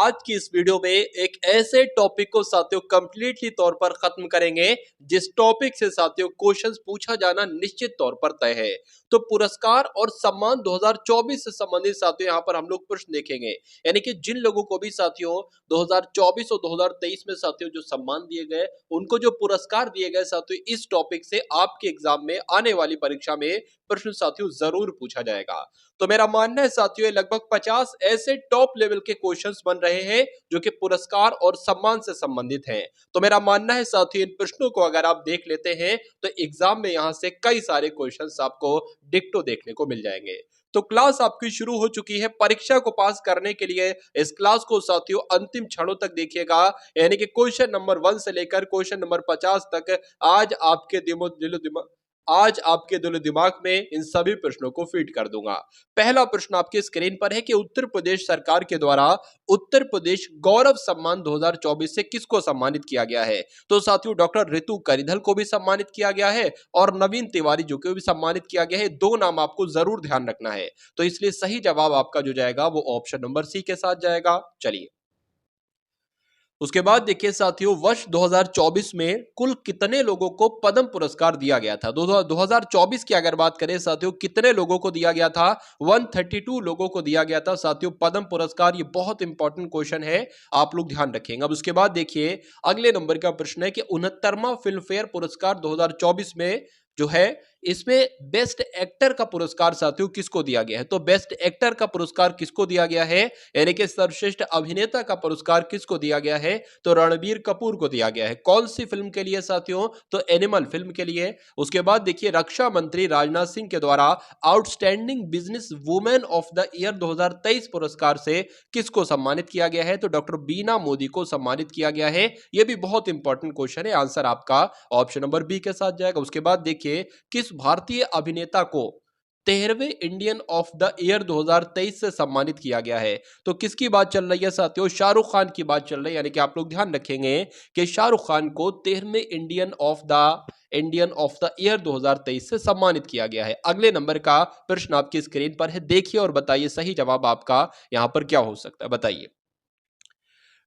आज की इस वीडियो में एक ऐसे टॉपिक को साथियों कंप्लीटली तौर पर खत्म करेंगे जिस टॉपिक से साथियों क्वेश्चंस पूछा जाना निश्चित तौर पर तय है। तो पुरस्कार और सम्मान 2024 से संबंधित साथियों यहाँ पर हम लोग प्रश्न देखेंगे, यानी कि जिन लोगों को भी साथियों 2024 और 2023 में साथियों जो सम्मान दिए गए, उनको जो पुरस्कार दिए गए साथियों, इस टॉपिक से आपके एग्जाम में आने वाली परीक्षा में प्रश्न साथियों जरूर पूछा जाएगा। तो मेरा मानना है साथियों लगभग 50 ऐसे टॉप लेवल के क्वेश्चंस बन रहे हैं जो कि पुरस्कार और सम्मान से संबंधित हैं। तो मेरा मानना है साथियों इन प्रश्नों को अगर आप देख लेते हैं तो एग्जाम में यहां से कई सारे क्वेश्चंस आपको डिक्टो देखने को मिल जाएंगे। तो क्लास आपकी शुरू हो चुकी है। परीक्षा को पास करने के लिए इस क्लास को साथियों अंतिम क्षणों तक देखिएगा, यानी कि क्वेश्चन नंबर 1 से लेकर क्वेश्चन नंबर 50 तक आज आपके दिलो दिमाग में इन सभी प्रश्नों को फीड कर दूंगा। पहला प्रश्न आपके स्क्रीन पर है कि उत्तर प्रदेश सरकार के द्वारा उत्तर प्रदेश गौरव सम्मान 2024 से किसको सम्मानित किया गया है। तो साथियों डॉक्टर रितु करिधल को भी सम्मानित किया गया है और नवीन तिवारी जो को भी सम्मानित किया गया है। दो नाम आपको जरूर ध्यान रखना है, तो इसलिए सही जवाब आपका जो जाएगा वो ऑप्शन नंबर सी के साथ जाएगा। चलिए उसके बाद देखिए साथियों वर्ष 2024 में कुल कितने लोगों को पद्म पुरस्कार दिया गया था। 2024 की अगर बात करें साथियों कितने लोगों को दिया गया था, 132 लोगों को दिया गया था साथियों पद्म पुरस्कार। ये बहुत इंपॉर्टेंट क्वेश्चन है, आप लोग ध्यान रखेंगे। अब उसके बाद देखिए अगले नंबर का प्रश्न है कि 69वां फिल्म फेयर पुरस्कार 2024 में जो है इसमें बेस्ट एक्टर का पुरस्कार साथियों किसको दिया गया है। तो बेस्ट एक्टर का पुरस्कार किसको दिया गया है, यानी कि सर्वश्रेष्ठ अभिनेता का पुरस्कार किसको दिया गया है, तो रणबीर कपूर को दिया गया है। कौन सी फिल्म के लिए साथियों, तो एनिमल फिल्म के लिए। उसके बाद देखिए रक्षा मंत्री राजनाथ सिंह के द्वारा outstanding business women of the year 2023 पुरस्कार से किसको सम्मानित किया गया है, तो डॉक्टर बीना मोदी को सम्मानित किया गया है। यह भी बहुत इंपॉर्टेंट क्वेश्चन है, आंसर आपका ऑप्शन नंबर बी के साथ जाएगा। उसके बाद देखिए किस भारतीय अभिनेता को 13वें इंडियन ऑफ द ईयर 2023 से सम्मानित किया गया है। तो किसकी बात चल रही है साथियों, शाहरुख खान की बात चल रही है, यानी कि आप लोग ध्यान रखेंगे कि शाहरुख खान को 13वें इंडियन ऑफ द ईयर 2023 से सम्मानित किया गया है। अगले नंबर का प्रश्न आपकी स्क्रीन पर है, देखिए और बताइए सही जवाब आपका यहां पर क्या हो सकता है, बताइए।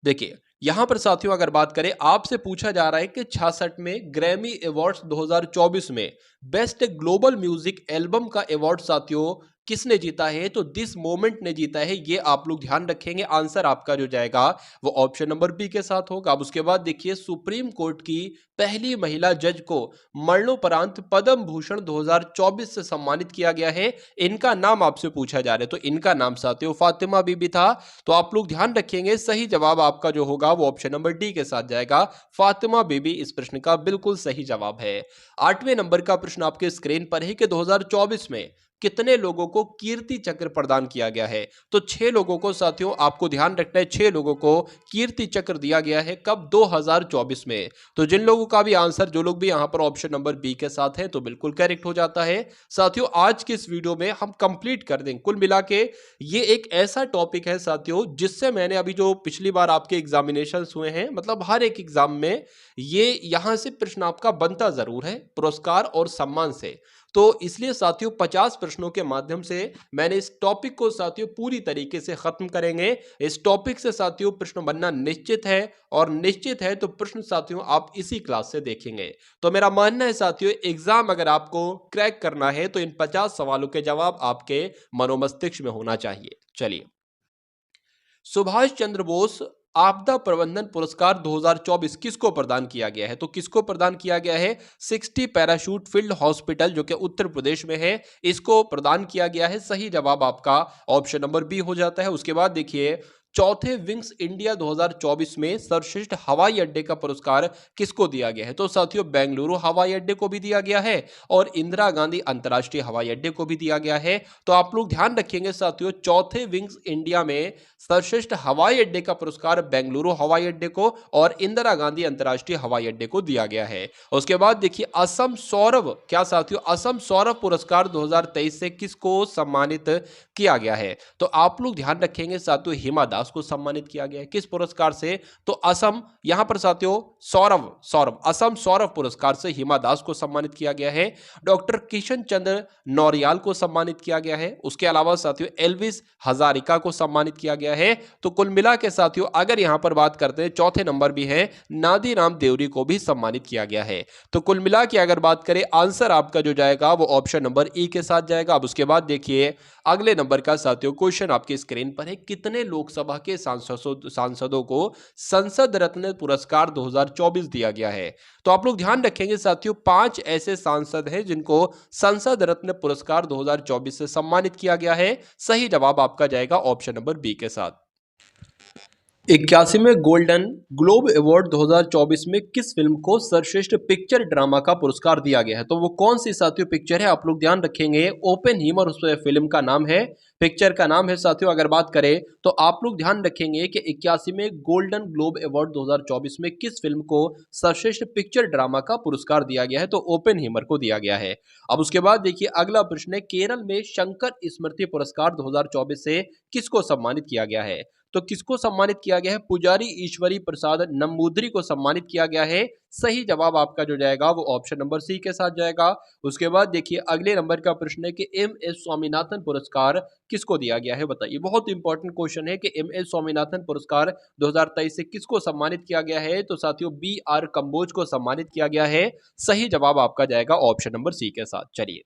देखिए यहां पर साथियों अगर बात करें, आपसे पूछा जा रहा है कि 66 में ग्रैमी अवार्ड्स 2024 में बेस्ट ग्लोबल म्यूजिक एल्बम का अवार्ड साथियों किसने जीता है, तो दिस मोमेंट ने जीता है। ये आप लोग ध्यान रखेंगे, आंसर आपका जो जाएगा वो ऑप्शन नंबर बी के साथ होगा। अब उसके बाद देखिए सुप्रीम कोर्ट की पहली महिला जज को मरणोपरांत पद्म भूषण 2024 से सम्मानित किया गया है। इनका नाम आपसे पूछा जा रहा है, तो इनका नाम साथियों फातिमा बीबी था। तो आप लोग ध्यान रखेंगे, सही जवाब आपका जो होगा वो ऑप्शन नंबर डी के साथ जाएगा। फातिमा बीबी इस प्रश्न का बिल्कुल सही जवाब है। 8वें नंबर का प्रश्न आपके स्क्रीन पर है कि 2024 में कितने लोगों को कीर्ति चक्र प्रदान किया गया है। तो 6 लोगों को साथियों आपको ध्यान रखना है, 6 लोगों को कीर्ति चक्र दिया गया है। कब, 2024 में। तो जिन लोगों का भी आंसर, जो लोग भी यहां पर ऑप्शन नंबर बी के साथ हैं, तो बिल्कुल करेक्ट हो जाता है। साथियों आज के इस वीडियो में हम कंप्लीट कर देंगे, कुल मिला के ये एक ऐसा टॉपिक है साथियों जिससे मैंने अभी जो पिछली बार आपके एग्जामिनेशन हुए हैं, मतलब हर एक एग्जाम में ये यहां से प्रश्न आपका बनता जरूर है पुरस्कार और सम्मान से। तो इसलिए साथियों 50 प्रश्नों के माध्यम से मैंने इस टॉपिक को साथियों पूरी तरीके से खत्म करेंगे। इस टॉपिक से साथियों प्रश्न बनना निश्चित है, और निश्चित है तो प्रश्न साथियों आप इसी क्लास से देखेंगे। तो मेरा मानना है साथियों एग्जाम अगर आपको क्रैक करना है तो इन 50 सवालों के जवाब आपके मनोमस्तिष्क में होना चाहिए। चलिए, सुभाष चंद्र बोस आपदा प्रबंधन पुरस्कार 2024 किसको प्रदान किया गया है, तो किसको प्रदान किया गया है, 60 पैराशूट फील्ड हॉस्पिटल जो कि उत्तर प्रदेश में है, इसको प्रदान किया गया है। सही जवाब आपका ऑप्शन नंबर बी हो जाता है। उसके बाद देखिए चौथे विंग्स इंडिया 2024 में सर्वश्रेष्ठ हवाई अड्डे का पुरस्कार किसको दिया गया है, तो साथियों बेंगलुरु हवाई अड्डे को भी दिया गया है और इंदिरा गांधी अंतर्राष्ट्रीय हवाई अड्डे को भी दिया गया है। तो आप लोग ध्यान रखेंगे साथियों चौथे विंग्स इंडिया में सर्वश्रेष्ठ हवाई अड्डे का पुरस्कार बेंगलुरु हवाई अड्डे को और इंदिरा गांधी अंतर्राष्ट्रीय हवाई अड्डे को दिया गया है। उसके बाद देखिए असम सौरभ, क्या साथियों असम सौरभ पुरस्कार 2023 से किसको सम्मानित किया गया है, तो आप लोग ध्यान रखेंगे साथियों हिमा दास दास को सम्मानित किया गया है। किस पुरस्कार से? तो असम, यहां पर साथियों सौरभ असम सौरभ पुरस्कार से हिमा दास को सम्मानित किया गया है। डॉक्टर किशन चंद्र नौरियाल को सम्मानित किया गया है। उसके अलावा साथियों एल्विस हजारिका को सम्मानित किया गया है। तो कुल मिला के साथियों अगर यहां पर बात करते हैं, चौथे नंबर भी है नादीराम देवरी को भी सम्मानित किया गया है। तो कुल मिला के अगर बात करें, आंसर आपका जो जाएगा वो ऑप्शन नंबर ई के साथ जाएगा। अब उसके बाद देखिए अगले नंबर का साथियों क्वेश्चन आपकी स्क्रीन पर है, कितने लोकसभा के सांसदों को संसद रत्न पुरस्कार 2024 दिया गया है? तो आप लोग ध्यान रखेंगे साथियों, 5 ऐसे सांसद हैं जिनको संसद रत्न पुरस्कार 2024 से सम्मानित किया गया है। सही जवाब आपका जाएगा ऑप्शन नंबर बी के साथ। 81वें गोल्डन ग्लोब अवार्ड 2024 में किस फिल्म को सर्वश्रेष्ठ पिक्चर ड्रामा का पुरस्कार दिया गया है? तो वो कौन सी साथियों पिक्चर है? आप लोग ध्यान रखेंगे, ओपेनहीमर उस फिल्म का नाम है, पिक्चर का नाम है साथियों। अगर बात करें तो आप लोग ध्यान रखेंगे कि 81वें गोल्डन ग्लोब अवार्ड 2024 में किस फिल्म को सर्वश्रेष्ठ पिक्चर ड्रामा का पुरस्कार दिया गया है? तो ओपेनहीमर को दिया गया है। अब उसके बाद देखिए अगला प्रश्न है, केरल में शंकर स्मृति पुरस्कार 2024 से किसको सम्मानित किया गया है? तो किसको सम्मानित किया गया है? पुजारी ईश्वरी प्रसाद नंबूदरी को सम्मानित किया गया है। सही जवाब आपका जो जाएगा वो ऑप्शन नंबर सी के साथ जाएगा। उसके बाद देखिए अगले नंबर का प्रश्न है कि एम.एस. स्वामीनाथन पुरस्कार किसको दिया गया है? बताइए, बहुत इंपॉर्टेंट क्वेश्चन है कि एम.एस. स्वामीनाथन पुरस्कार 2023 से किसको सम्मानित किया गया है? तो साथियों बी.आर. कंबोज को सम्मानित किया गया है। सही जवाब आपका जाएगा ऑप्शन नंबर सी के साथ। चलिए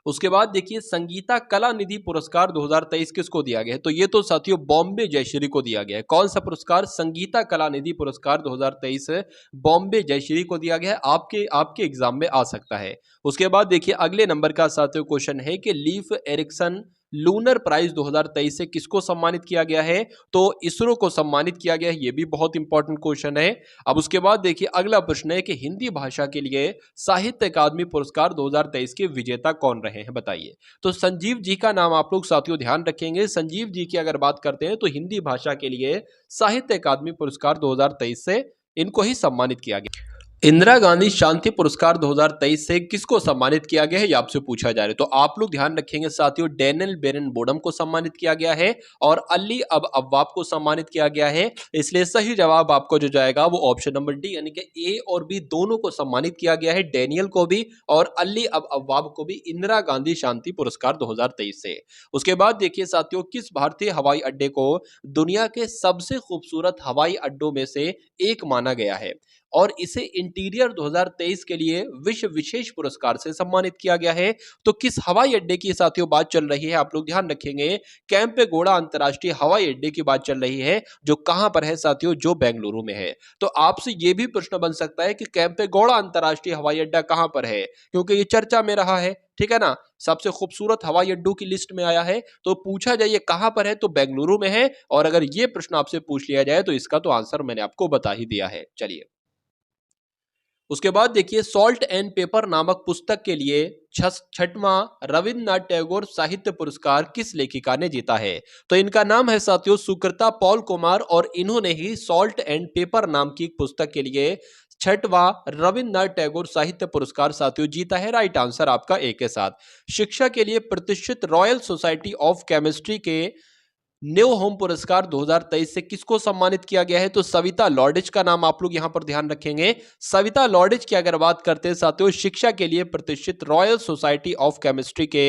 उसके बाद देखिए संगीता कला निधि पुरस्कार 2023 किसको दिया गया है? तो ये तो साथियों बॉम्बे जयश्री को दिया गया है। कौन सा पुरस्कार? संगीता कला निधि पुरस्कार 2023 बॉम्बे जयश्री को दिया गया है। आपके एग्जाम में आ सकता है। उसके बाद देखिए अगले नंबर का साथियों क्वेश्चन है कि लीफ एरिक्सन लूनर प्राइज 2023 से किसको सम्मानित किया गया है? तो इसरो को सम्मानित किया गया है। ये भी बहुत इंपॉर्टेंट क्वेश्चन है। अब उसके बाद देखिए अगला प्रश्न है कि हिंदी भाषा के लिए साहित्य अकादमी पुरस्कार 2023 के विजेता कौन रहे हैं? बताइए। तो संजीव जी का नाम आप लोग साथियों ध्यान रखेंगे। संजीव जी की अगर बात करते हैं तो हिंदी भाषा के लिए साहित्य अकादमी पुरस्कार 2023 से इनको ही सम्मानित किया गया। इंदिरा गांधी शांति पुरस्कार 2023 से किसको सम्मानित किया गया है? ये आपसे पूछा जा रहा है। तो आप लोग ध्यान रखेंगे साथियों, डेनियल बेरन बोडम को सम्मानित किया गया है और अली अब अव्वाब को सम्मानित किया गया है। इसलिए सही जवाब आपको जो जाएगा वो ऑप्शन नंबर डी, यानी कि ए और बी दोनों को सम्मानित किया गया है, डेनियल को भी और अली अब अव्वाब को भी इंदिरा गांधी शांति पुरस्कार 2023 से। उसके बाद देखिए साथियों, किस भारतीय हवाई अड्डे को दुनिया के सबसे खूबसूरत हवाई अड्डों में से एक माना गया है और इसे इंटीरियर 2023 के लिए विश्व विशेष पुरस्कार से सम्मानित किया गया है? तो किस हवाई अड्डे की साथियों बात चल रही है? आप लोग ध्यान रखेंगे, कैंपेगौड़ा अंतर्राष्ट्रीय हवाई अड्डे की बात चल रही है, जो कहां पर है साथियों? जो बेंगलुरु में है। तो आपसे यह भी प्रश्न बन सकता है कि कैंपेगौड़ा अंतर्राष्ट्रीय हवाई अड्डा कहां पर है, क्योंकि ये चर्चा में रहा है, ठीक है ना, सबसे खूबसूरत हवाई अड्डों की लिस्ट में आया है। तो पूछा जाए कहां पर है, तो बेंगलुरु में है। और अगर ये प्रश्न आपसे पूछ लिया जाए तो इसका तो आंसर मैंने आपको बता ही दिया है। चलिए उसके बाद देखिए सॉल्ट एंड पेपर नामक पुस्तक के लिए 6वां रविन्द्रनाथ टैगोर साहित्य पुरस्कार किस लेखिका ने जीता है? तो इनका नाम है साथियों सुकृता पॉल कुमार और इन्होंने ही सॉल्ट एंड पेपर नाम की पुस्तक के लिए 6वां रविन्द्रनाथ टैगोर साहित्य पुरस्कार साथियों जीता है। राइट आंसर आपका ए के साथ। शिक्षा के लिए प्रतिष्ठित रॉयल सोसाइटी ऑफ केमिस्ट्री के न्यू होम पुरस्कार 2023 से किसको सम्मानित किया गया है? तो सविता लॉर्डिच का नाम आप लोग यहां पर ध्यान रखेंगे। सविता लॉर्डिच की अगर बात करते हैं साथियों, शिक्षा के लिए प्रतिष्ठित रॉयल सोसाइटी ऑफ केमिस्ट्री के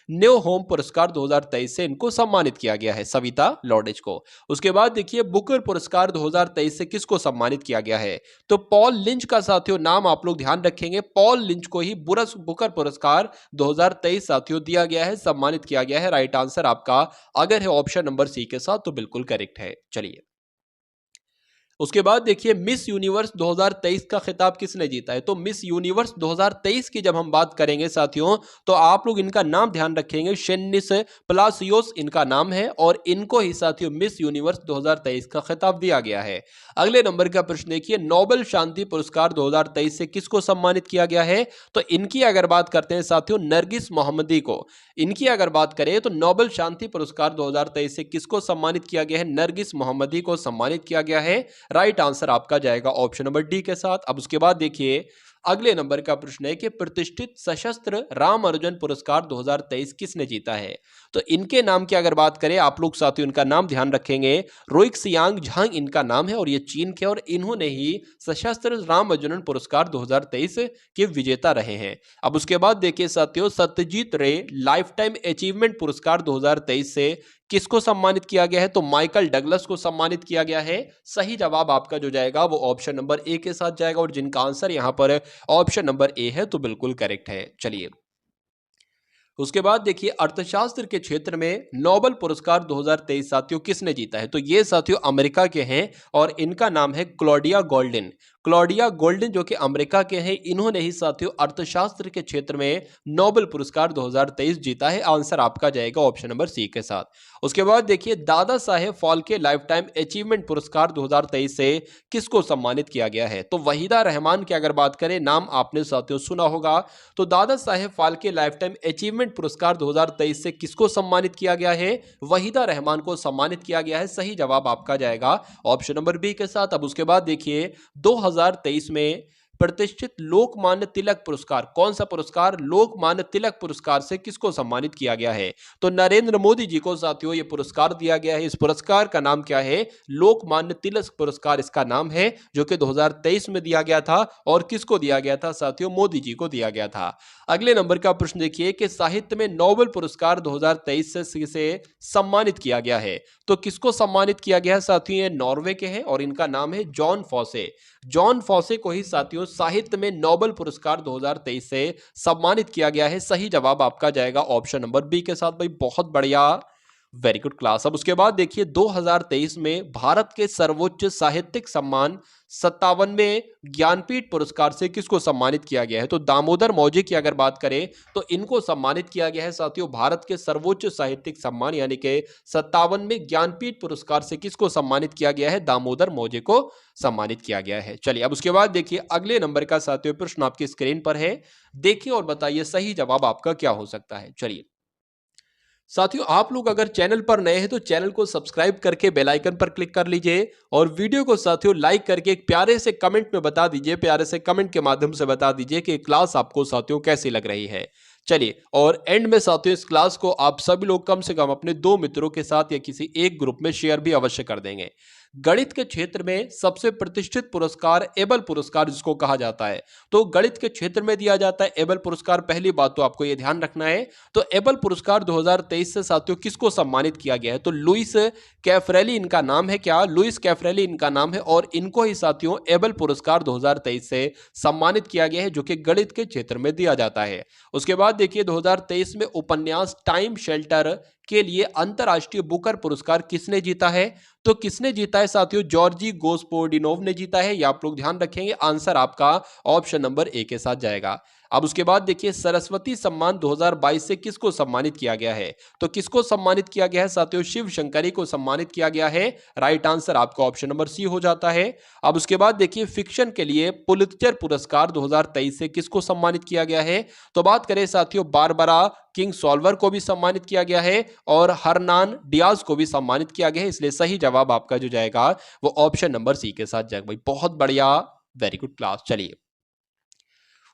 न्यू होम पुरस्कार 2023 से इनको सम्मानित किया गया है, सविता लॉर्डिच को। उसके बाद देखिए बुकर पुरस्कार 2023 से किसको सम्मानित किया गया है? तो पॉल लिंच का साथियों नाम आप लोग ध्यान रखेंगे। पॉल लिंच को ही बुकर पुरस्कार 2023 साथियों दिया गया है, सम्मानित किया गया है। राइट आंसर आपका अगर है ऑप्शन नंबर सी के साथ तो बिल्कुल करेक्ट है। चलिए उसके बाद देखिए मिस यूनिवर्स 2023 का खिताब किसने जीता है? तो मिस यूनिवर्स 2023 की जब हम बात करेंगे साथियों तो आप लोग इनका नाम ध्यान रखेंगे, शेनिस प्लासियोस इनका नाम है और इनको ही साथियों मिस यूनिवर्स 2023 का खिताब दिया गया है। अगले नंबर का प्रश्न देखिए नोबेल शांति पुरस्कार 2023 से किसको सम्मानित किया गया है? तो इनकी अगर बात करते हैं साथियों नरगिस मोहम्मदी को, इनकी अगर बात करें तो नोबेल शांति पुरस्कार 2023 से किसको सम्मानित किया गया है? नरगिस मोहम्मदी को सम्मानित किया गया है। राइट आंसर आपका जाएगा ऑप्शन नंबर डी के साथ। अब उसके बाद देखिए अगले नंबर का प्रश्न है कि प्रतिष्ठित सशस्त्र राम अर्जुन पुरस्कार 2023 किसने जीता है? तो इनके नाम की अगर बात करें आप लोग साथियों, इनका नाम ध्यान रखेंगे, रोइक्सियांग झांग इनका नाम है और ये चीन के, और इन्होंने ही सशस्त्र राम अर्जुन पुरस्कार 2023 के विजेता रहे हैं। अब उसके बाद देखिए साथियों, सत्यजीत रे लाइफ टाइम अचीवमेंट पुरस्कार 2023 से किसको सम्मानित किया गया है? तो माइकल डगलस को सम्मानित किया गया है। सही जवाब आपका जो जाएगा वो ऑप्शन नंबर ए के साथ जाएगा, और जिनका आंसर यहां पर ऑप्शन नंबर ए है तो बिल्कुल करेक्ट है। चलिए उसके बाद देखिए, अर्थशास्त्र के क्षेत्र में नोबेल पुरस्कार 2023 साथियों किसने जीता है? तो ये साथियों अमेरिका के हैं और इनका नाम है क्लॉडिया गोल्डन। क्लॉडिया गोल्डन जो कि अमेरिका के हैं, इन्होंने ही साथियों अर्थशास्त्र के क्षेत्र में नोबेल पुरस्कार 2023 जीता है। आंसर आपका जाएगा ऑप्शन नंबर सी के साथ। उसके बाद देखिए, Dada Saheb Phalke life time achievement पुरस्कार 2023 से किसको सम्मानित किया गया है? तो वहीदा रहमान की अगर बात करें, नाम आपने साथियों सुना होगा। तो Dada Saheb Phalke life time achievement पुरस्कार 2023 से किसको सम्मानित किया गया है? वहीदा रहमान को सम्मानित किया गया है। सही जवाब आपका जाएगा ऑप्शन नंबर बी के साथ। अब उसके बाद देखिए, 2023 में प्रतिष्ठित लोकमान्य तिलक पुरस्कार, कौन सा पुरस्कार? लोकमान्य तिलक पुरस्कार से किसको सम्मानित किया गया है? तो नरेंद्र मोदी जी को साथियों ये पुरस्कार दिया गया है। इस पुरस्कार का नाम क्या है? लोकमान्य तिलक पुरस्कार इसका नाम है, जो कि 2023 में दिया गया था। और किसको दिया गया था साथियों? मोदी जी को दिया गया था। अगले नंबर का प्रश्न देखिए कि साहित्य में नोबेल पुरस्कार 2023 से सम्मानित किया गया है। तो किसको सम्मानित किया गया है साथियों? ये नॉर्वे के हैं और इनका नाम है जॉन फॉसे। जॉन फॉसे को ही साथियों साहित्य में नोबेल पुरस्कार 2023 से सम्मानित किया गया है। सही जवाब आपका जाएगा ऑप्शन नंबर बी के साथ। भाई बहुत बढ़िया, वेरी गुड क्लास। अब उसके बाद देखिए, 2023 में भारत के सर्वोच्च साहित्यिक सम्मान 57वें ज्ञानपीठ पुरस्कार से किसको सम्मानित किया गया है? तो दामोदर मौजे की अगर बात करें तो इनको सम्मानित किया गया है साथियों। भारत के सर्वोच्च साहित्यिक सम्मान यानी कि 57वें ज्ञानपीठ पुरस्कार से किसको सम्मानित किया गया है? दामोदर मौजे को सम्मानित किया गया है। चलिए अब उसके बाद देखिए, अगले नंबर का साथियों प्रश्न आपकी स्क्रीन पर है। देखिए और बताइए सही जवाब आपका क्या हो सकता है। चलिए साथियों, आप लोग अगर चैनल पर नए हैं तो चैनल को सब्सक्राइब करके बेल आइकन पर क्लिक कर लीजिए, और वीडियो को साथियों लाइक करके एक प्यारे से कमेंट में बता दीजिए, प्यारे से कमेंट के माध्यम से बता दीजिए कि क्लास आपको साथियों कैसी लग रही है। चलिए, और एंड में साथियों इस क्लास को आप सभी लोग कम से कम अपने 2 मित्रों के साथ या किसी एक ग्रुप में शेयर भी अवश्य कर देंगे। गणित के क्षेत्र में सबसे प्रतिष्ठित पुरस्कार एबल पुरस्कार जिसको कहा जाता है, तो गणित के क्षेत्र में दिया जाता है एबल पुरस्कार। पहली बात तो आपको यह ध्यान रखना है। तो एबल पुरस्कार 2023 से साथियों किसको सम्मानित किया गया है? तो लुइस कैफरेली इनका नाम है। क्या? लुइस कैफरेली इनका नाम है, और इनको ही साथियों एबल पुरस्कार 2023 से सम्मानित किया गया है, जो कि गणित के क्षेत्र में दिया जाता है। उसके बाद देखिए, 2023 में उपन्यास टाइम शेल्टर के लिए अंतरराष्ट्रीय बुकर पुरस्कार किसने जीता है? तो किसने जीता है साथियों? जॉर्जी गोस्पोडिनोव ने जीता है। ये आप लोग ध्यान रखेंगे। आंसर आपका ऑप्शन नंबर ए के साथ जाएगा। अब उसके बाद देखिए, सरस्वती सम्मान 2022 से किसको सम्मानित किया गया है? तो किसको सम्मानित किया गया है साथियों? शिव शंकरी को सम्मानित किया गया है। राइट आंसर आपका ऑप्शन नंबर सी हो जाता है। अब उसके बाद देखिए, फिक्शन के लिए पुलित्जर पुरस्कार 2023 से किसको सम्मानित किया गया है? तो बात करें साथियों, बारबरा किंग सॉल्वर को भी सम्मानित किया गया है, और हरनान डियाज को भी सम्मानित किया गया है। इसलिए सही जवाब आपका जो जाएगा वो ऑप्शन नंबर सी के साथ जाएगा। भाई बहुत बढ़िया, वेरी गुड क्लास। चलिए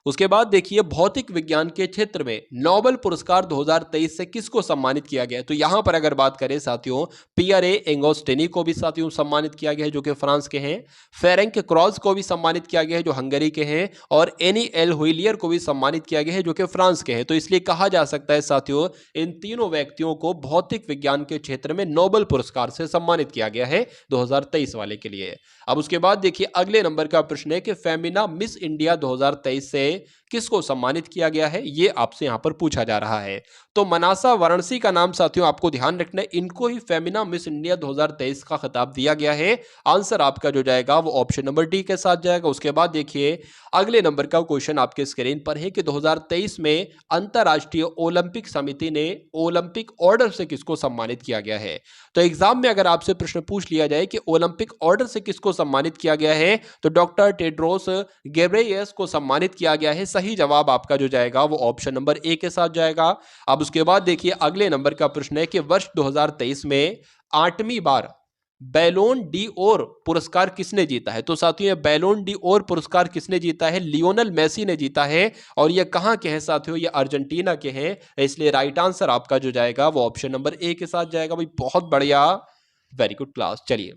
उसके बाद देखिए, भौतिक विज्ञान के क्षेत्र में नोबेल पुरस्कार 2023 से किसको सम्मानित किया गया? तो यहां पर अगर बात करें साथियों, पियर ए एंगोस्टेनी को भी साथियों सम्मानित किया गया है, जो कि फ्रांस के हैं। फेरेंक क्रॉस को भी सम्मानित किया गया है, जो हंगरी के हैं। और एनी एल हुइलियर को भी सम्मानित किया गया है, जो कि फ्रांस के हैं। तो इसलिए कहा जा सकता है साथियों, इन तीनों व्यक्तियों को भौतिक विज्ञान के क्षेत्र में नोबेल पुरस्कार से सम्मानित किया गया है 2023 वाले के लिए। अब उसके बाद देखिए, अगले नंबर का प्रश्न है कि फेमिना मिस इंडिया 2023 से किसको सम्मानित किया गया है? ये आपसे यहां पर पूछा जा रहा है। तो मनासा वाराणसी का नाम साथियों आपको ध्यान रखना है। इनको ही फेमिना मिस इंडिया 2023 का खिताब दिया गया है। आंसर आपका जो जाएगा वो ऑप्शन नंबर डी के साथ जाएगा। उसके बाद देखिए, अगले नंबर का क्वेश्चन आपके स्क्रीन पर है कि 2023 में अंतरराष्ट्रीय ओलंपिक समिति ने ओलंपिक ऑर्डर से किसको सम्मानित किया गया है? तो एग्जाम में अगर आपसे प्रश्न पूछ लिया जाए कि ओलंपिक ऑर्डर से किसको सम्मानित किया गया है, तो डॉक्टर टेड्रोस गेब्रेयेसस को सम्मानित किया गया है। सही जवाब आपका जो जाएगा वो ऑप्शन नंबर ए के साथ जाएगा। अब उसके बाद देखिए, अगले नंबर का प्रश्न है कि वर्ष 2023 में 8वीं बार बैलोन डी ओर पुरस्कार किसने जीता है? तो साथियों ये बैलोन डी ओर पुरस्कार किसने जीता है? लियोनेल मेसी ने जीता है। और ये कहां के हैं साथियों? ये अर्जेंटीना के हैं। इसलिए राइट आंसर आपका जो जाएगा वो ऑप्शन नंबर ए के साथ जाएगा भाई। बहुत बढ़िया, वेरी गुड क्लास। चलिए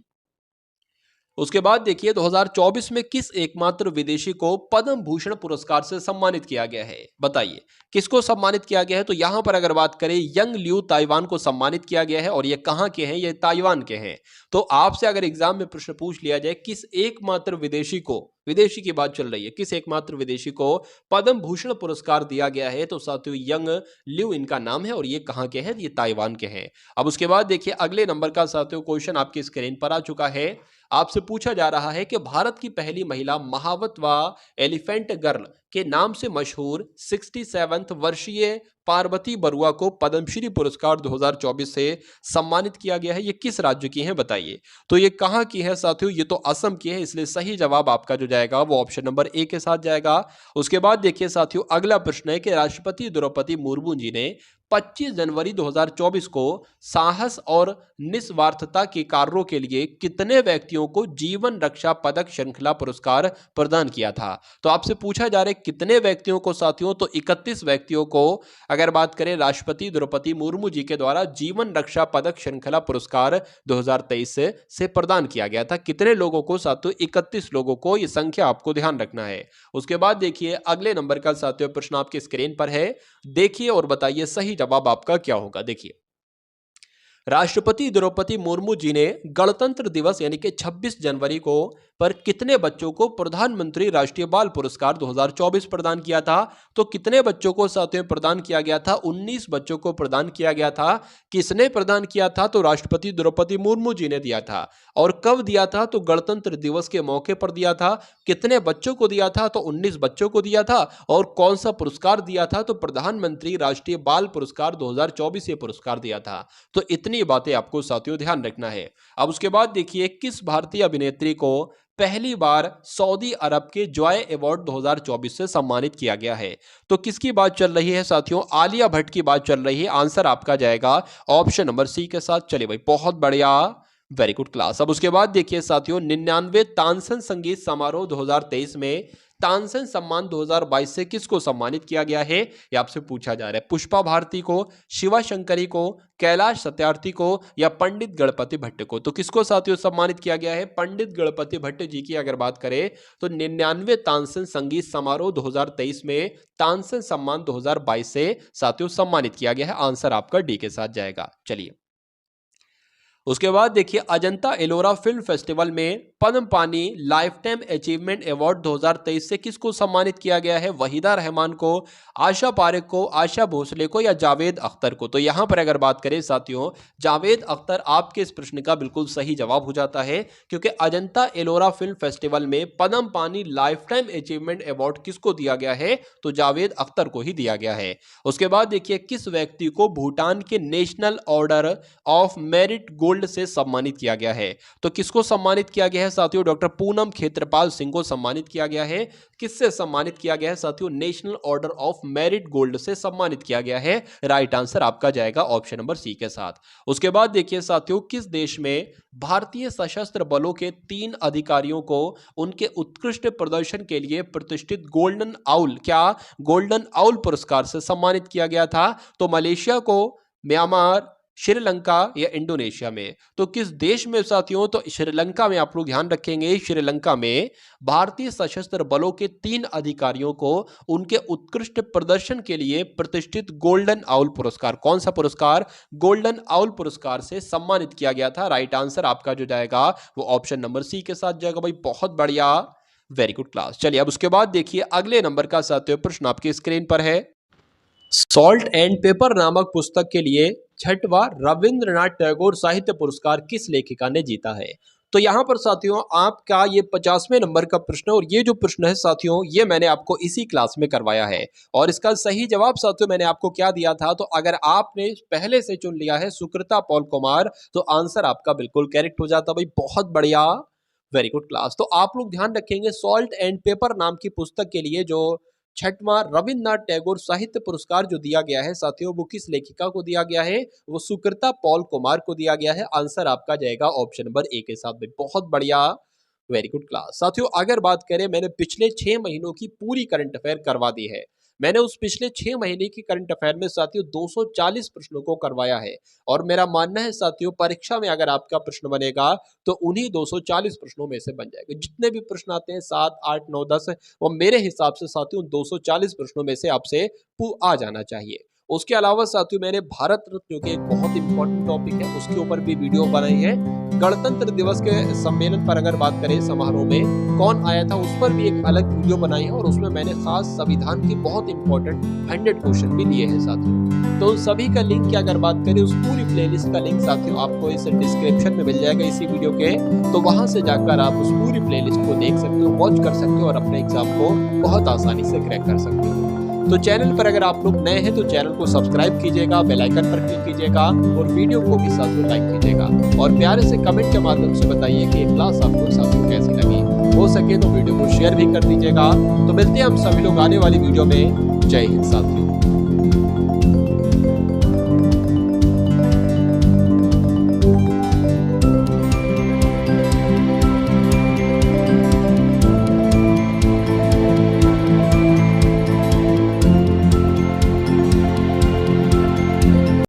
उसके बाद देखिए 2024 में किस एकमात्र विदेशी को पद्म भूषण पुरस्कार से सम्मानित किया गया है? बताइए किसको सम्मानित किया गया है? तो यहां पर अगर बात करें यंग लियू ताइवान को सम्मानित किया गया है। और ये कहां के हैं? ये ताइवान के हैं। तो आपसे अगर एग्जाम में प्रश्न पूछ लिया जाए किस एकमात्र विदेशी को, विदेशी की बात चल रही है, किस एकमात्र विदेशी को पद्म भूषण पुरस्कार दिया गया है, तो साथियों यंग लियू इनका नाम है। और ये कहां के हैं? ये ताइवान के हैं। अब उसके बाद देखिए अगले नंबर का साथियों क्वेश्चन आपकी स्क्रीन पर आ चुका है। आपसे पूछा जा रहा है कि भारत की पहली महिला महावत व एलिफेंट गर्ल के नाम से मशहूर 67 वर्षीय पार्वती बरुआ को पद्मश्री पुरस्कार 2024 से सम्मानित किया गया है। ये किस राज्य की हैं बताइए? तो ये कहां की है साथियों? ये तो असम की है। इसलिए सही जवाब आपका जो जाएगा वो ऑप्शन नंबर ए के साथ जाएगा। उसके बाद देखिए साथियों अगला प्रश्न है कि राष्ट्रपति द्रौपदी मुर्मू जी ने 25 जनवरी 2024 को साहस और निस्वार्थता के कार्यों के लिए कितने व्यक्तियों को जीवन रक्षा पदक श्रृंखला पुरस्कार प्रदान किया था? तो आपसे पूछा जा रहा है कितने व्यक्तियों को साथियों? तो 31 व्यक्तियों को अगर बात करें राष्ट्रपति द्रौपदी मुर्मू जी के द्वारा जीवन रक्षा पदक श्रृंखला पुरस्कार 2023 से प्रदान किया गया था। कितने लोगों को साथियों? 31 लोगों को। यह संख्या आपको ध्यान रखना है। उसके बाद देखिए अगले नंबर का साथियों प्रश्न आपके स्क्रीन पर है। देखिए और बताइए सही जवाब आपका क्या होगा। देखिए राष्ट्रपति द्रौपदी मुर्मू जी ने गणतंत्र दिवस यानी कि 26 जनवरी को पर कितने बच्चों को प्रधानमंत्री राष्ट्रीय बाल पुरस्कार 2024 प्रदान किया था? तो कितने बच्चों को साथियों प्रदान किया गया था? 19 बच्चों को प्रदान किया गया था। किसने प्रदान किया था? तो राष्ट्रपति द्रौपदी मुर्मू जी ने दिया था। और कब दिया था? तो गणतंत्र दिवस के मौके पर दिया था। कितने बच्चों को दिया था? तो 19 बच्चों को दिया था। और कौन सा पुरस्कार दिया था? तो प्रधानमंत्री राष्ट्रीय बाल पुरस्कार 2024 ये पुरस्कार दिया था। तो इतनी बातें आपको साथियों ध्यान रखना है। अब उसके बाद देखिए किस भारतीय अभिनेत्री को पहली बार सऊदी अरब के जॉय अवार्ड 2024 से सम्मानित किया गया है? तो किसकी बात चल रही है साथियों? आलिया भट्ट की बात चल रही है। आंसर आपका जाएगा ऑप्शन नंबर सी के साथ। चलिए भाई बहुत बढ़िया, वेरी गुड क्लास। अब उसके बाद देखिए साथियों 99वें तानसेन संगीत समारोह 2023 में तानसेन सम्मान 2022 से किसको सम्मानित किया गया है? ये आपसे पूछा जा रहा है। पुष्पा भारती को, शिवा शंकरी को, कैलाश सत्यार्थी को या पंडित गणपति भट्ट को? तो किसको साथियों सम्मानित किया गया है? पंडित गणपति भट्ट जी की अगर बात करें तो 99वें तानसेन संगीत समारोह 2023 में तानसेन सम्मान 2022 से साथियों सम्मानित किया गया है। आंसर आपका डी के साथ जाएगा। चलिए उसके बाद देखिए अजंता एलोरा फिल्म फेस्टिवल में पद्म पानी लाइफ टाइम अचीवमेंट अवार्ड 2023 से किसको सम्मानित किया गया है? वहीदा रहमान को, आशा पारेख को, आशा भोसले को या जावेद अख्तर को? तो यहां पर अगर बात करें साथियों जावेद अख्तर आपके इस प्रश्न का बिल्कुल सही जवाब हो जाता है। क्योंकि अजंता एलोरा फिल्म फेस्टिवल में पद्म पानी लाइफ टाइम अचीवमेंट अवार्ड किसको दिया गया है? तो जावेद अख्तर को ही दिया गया है। उसके बाद देखिए किस व्यक्ति को भूटान के national order of merit gold से सम्मानित किया गया है? तो किसको सम्मानित किया गया है साथियों? डॉक्टर पूनम खेत्रपाल सिंह को सम्मानित किया गया है। किससे सम्मानित किया गया है साथियों? National order of merit gold से सम्मानित किया गया है। राइट आंसर आपका जाएगा ऑप्शन नंबर सी के साथ। उसके बाद देखिए साथियों किस देश में भारतीय सशस्त्र बलों के 3 अधिकारियों को उनके उत्कृष्ट प्रदर्शन के लिए प्रतिष्ठित गोल्डन आउल, क्या गोल्डन आउल पुरस्कार से सम्मानित किया गया था? तो मलेशिया को, म्यांमार, श्रीलंका या इंडोनेशिया में? तो किस देश में साथियों? तो श्रीलंका में। आप लोग ध्यान रखेंगे श्रीलंका में भारतीय सशस्त्र बलों के 3 अधिकारियों को उनके उत्कृष्ट प्रदर्शन के लिए प्रतिष्ठित गोल्डन आउल पुरस्कार, कौन सा पुरस्कार? गोल्डन आउल पुरस्कार से सम्मानित किया गया था। राइट आंसर आपका जो जाएगा वो ऑप्शन नंबर सी के साथ जाएगा भाई। बहुत बढ़िया, वेरी गुड क्लास। चलिए अब उसके बाद देखिए अगले नंबर का साथियों प्रश्न आपकी स्क्रीन पर है। सॉल्ट एंड पेपर नामक पुस्तक के लिए 6वां रविंद्रनाथ टैगोर साहित्य पुरस्कार किस लेखिका ने जीता है? तो यहां पर साथियों आपका ये 50वें नंबर का प्रश्न है। और ये जो प्रश्न है साथियों ये मैंने आपको इसी क्लास में करवाया है। और इसका सही जवाब साथियों मैंने आपको क्या दिया था? तो अगर आपने पहले से चुन लिया है सुकृता पॉल कुमार तो आंसर आपका बिल्कुल करेक्ट हो जाता भाई। बहुत बढ़िया, वेरी गुड क्लास। तो आप लोग ध्यान रखेंगे सॉल्ट एंड पेपर नाम की पुस्तक के लिए जो छठवां, रविन्द्रनाथ टैगोर साहित्य पुरस्कार जो दिया गया है साथियों, वो किस लेखिका को दिया गया है? वो सुकृता पॉल कुमार को दिया गया है। आंसर आपका जाएगा ऑप्शन नंबर ए के साथ में। बहुत बढ़िया, वेरी गुड क्लास। साथियों अगर बात करें, मैंने पिछले 6 महीनों की पूरी करंट अफेयर करवा दी है। मैंने उस पिछले 6 महीने की करंट अफेयर में साथियों 240 प्रश्नों को करवाया है, और मेरा मानना है साथियों परीक्षा में अगर आपका प्रश्न बनेगा तो उन्हीं 240 प्रश्नों में से बन जाएगा। जितने भी प्रश्न आते हैं 7, 8, 9, 10, वो मेरे हिसाब से साथियों 240 प्रश्नों में से आपसे आ जाना चाहिए। उसके अलावा साथियों मैंने भारत रत्न, जो कि एक बहुत इंपॉर्टेंट टॉपिक है, उसके ऊपर भी वीडियो बनाई है। गणतंत्र दिवस के सम्मेलन पर अगर बात करें, समारोह में कौन आया था, उस पर भी एक अलग वीडियो बनाई है, और उसमें मैंने खास संविधान के बहुत इंपॉर्टेंट 100 क्वेश्चन भी लिए हैं साथियों। तो उन सभी का लिंक की अगर बात करें, उस पूरी प्लेलिस्ट का लिंक साथियों आपको इस डिस्क्रिप्शन में मिल जाएगा इसी वीडियो के, तो वहां से जाकर आप उस पूरी प्लेलिस्ट को देख सकते हो, वॉच कर सकते हो, और अपने एग्जाम को बहुत आसानी से क्रैक कर सकते हो। तो चैनल पर अगर आप लोग नए हैं तो चैनल को सब्सक्राइब कीजिएगा, बेल आइकन पर क्लिक कीजिएगा, और वीडियो को भी साथियों लाइक कीजिएगा, और प्यारे से कमेंट के माध्यम से बताइए कि ये क्लास आपको साथियों कैसी लगी। हो सके तो वीडियो को शेयर भी कर दीजिएगा। तो मिलते हैं हम सभी लोग आने वाली वीडियो में। जय हिंद साथियों।